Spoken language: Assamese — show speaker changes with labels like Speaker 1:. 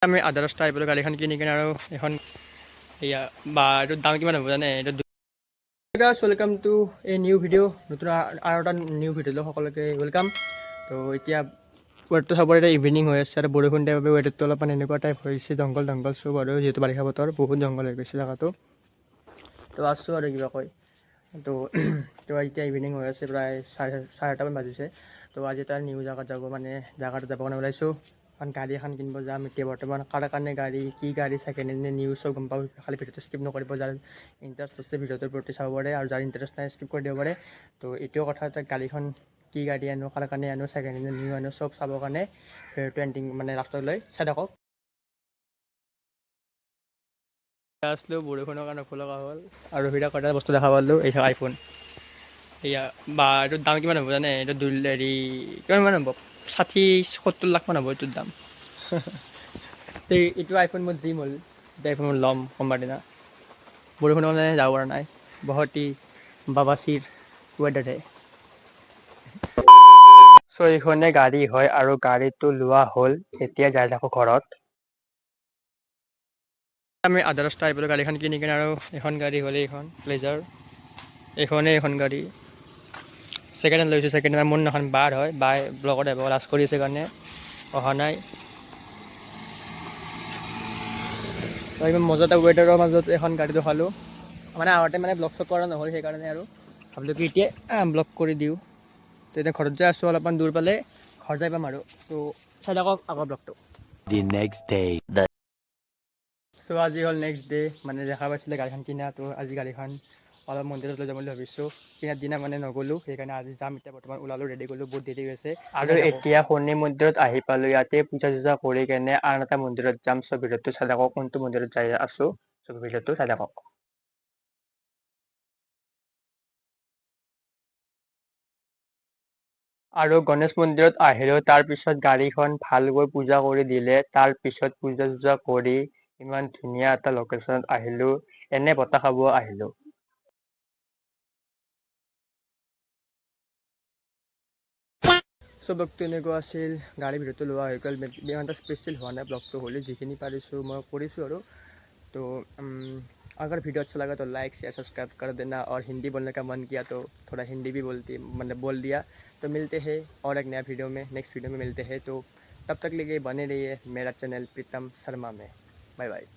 Speaker 1: আমি আধা ৰাস্তা আহি পেলাই গাড়ীখন কিনি কিনে আৰু এখন এয়া বা এইটোৰ দাম কিমান হ'ব জানে এইটো welcome to a new video' নতুন আৰু এটা নিউ ভিডিঅ'লৈ সকলোকে ৱেলকাম। তো এতিয়া ৱেটটো চাবলৈ এতিয়া ইভিনিং হৈ আছে আৰু বৰষুণ দিয়াৰ বাবে ৱেটটো অলপমান এনেকুৱা টাইপ হৈছে জংঘল চব আৰু যিহেতু বাৰিষা বতৰ বহুত জংঘল হৈ গৈছে জেগাটো। তো আছোঁ আৰু কিবা কয় তো এতিয়া ইভিনিং হৈ আছে প্ৰায় চাৰে আঠটামান বাজিছে। তো আজি এটা নিউ জেগাত যাব মানে জেগাটো যাব কাৰণে ওলাইছোঁ কাৰণ গাড়ী এখন কিনিব যাম এতিয়া বৰ্তমান কাৰ কাৰণে গাড়ী কি গাড়ী ছেকেণ্ড হেণ্ড নে নিউ চব গম পাব। খালি ভিডিঅ'টো স্কিপ নকৰিব, যাৰ ইণ্টাৰেষ্ট আছে ভিডিঅ'টোৰ প্ৰতি চাব পাৰে আৰু যাৰ ইণ্টাৰেষ্ট নাই স্কিপ কৰি দিব পাৰে। তো এইটোও কথা যে গাড়ীখন কি গাড়ী আনো কাৰ কাৰণে আনো ছেকেণ্ড হেণ্ড নিউ আনো চব চাবৰ কাৰণে ভিডিঅ'টো এণ্ডিং মানে লাষ্টলৈ চাই থাকক। আছিলোঁ বৰষুণৰ কাৰণে নফলগা হ'ল আৰু ভিডিঅ' কটা বস্তু দেখা পালোঁ এই আইফোন এয়া বা এইটোৰ দাম কিমান হ'ব জানে এইটো হেৰি কিমানমান হ'ব 60-70 লাখ মান হ'ব এইটোৰ দাম। তো এইটো আইফোন মোৰ ড্ৰিম হ'ল, এইটো আইফোন মই ল'ম সোমবাৰ দিনা। বৰষুণৰ কাৰণে যাব পৰা নাই, বহুত ही বাবাচিৰ ৱেডাৰ হে। চ' এইখনে গাড়ী হয় আৰু গাড়ীটো লোৱা হ'ল, এতিয়া যাই থাকোঁ ঘৰত। আমি আধা ৰাস্তা আহি পেলাই গাড়ীখন কিনি কিনে আৰু এখন গাড়ী হ'লে এইখন প্লেজাৰ এইখন গাড়ী ছেকেণ্ড হেণ্ড লৈছোঁ। ছেকেণ্ড হেণ্ড মোৰ এখন বাৰ হয়, বাই ব্লগত আহিব লাজ কৰি আছে কাৰণে অহা নাই। ইমান মজা এটা ৱেডাৰৰ মাজত এখন গাড়ী দেখালোঁ মানে আগতে মানে ব্লগ চগ কৰা নহ'ল সেইকাৰণে আৰু ভাবিলোঁ কি এতিয়া ব্লগ কৰি দিওঁ। তো এতিয়া ঘৰত যাই আছোঁ, অলপমান দূৰ পালে ঘৰ যাই পাম আৰু তো চাই থাকক আগৰ ব্লগটো।
Speaker 2: The next day.
Speaker 1: চ' আজি হ'ল নেক্সট ডে মানে দেখা পাইছিলে গাড়ীখন কিনা। তো আজি গাড়ীখন অলপ মন্দিৰত লৈ যাম বুলি ভাবিছোঁ, কিনাৰ দিনা মানে নগ'লোঁ সেইকাৰণে আজি যাম। এতিয়া বৰ্তমান ওলালোঁ, ৰেডি কৰিলোঁ, বহুত দেৰি হৈছে আৰু এতিয়া শনি মন্দিৰত আহি পালোঁ। ইয়াতে পূজা চূজা কৰি কেনে আন এটা মন্দিৰত যাম। চ' ভিডিঅ'টো চাই থাকক কোনটো মন্দিৰত যাই আছোঁ, চ' ভিডিঅ'টো চাই থাকক। আৰু গণেশ মন্দিৰত আহিলোঁ, তাৰপিছত গাড়ীখন ভালকৈ পূজা কৰি দিলে, তাৰপিছত পূজা চূজা কৰি ইমান ধুনীয়া এটা লোকেশ্যনত আহিলোঁ, এনে বতাহ খাব আহিলোঁ। চ' ব্লগটো এনেকুৱা আছিল, গাড়ী ভিডিঅ'টো লোৱা হৈ গ'ল, ইমান এটা স্পেচিয়েল হোৱা নাই ব্লগটো, হ'লে যিখিনি পাৰিছোঁ মই কৰিছোঁ আৰু। तो अगर वीडियो अच्छा लगा तो लाइक शेयर सब्सक्राइब कर देना और हिंदी बोलने का मन किया तो थोड़ा हिंदी भी मतलब बोल दिया। तो मिलते हैं और एक नया वीडियो में, नेक्स्ट वीडियो में मिलते हैं। तो तब तक लिए बने रहिए मेरा चैनल प्रीतम शर्मा में। Bye bye.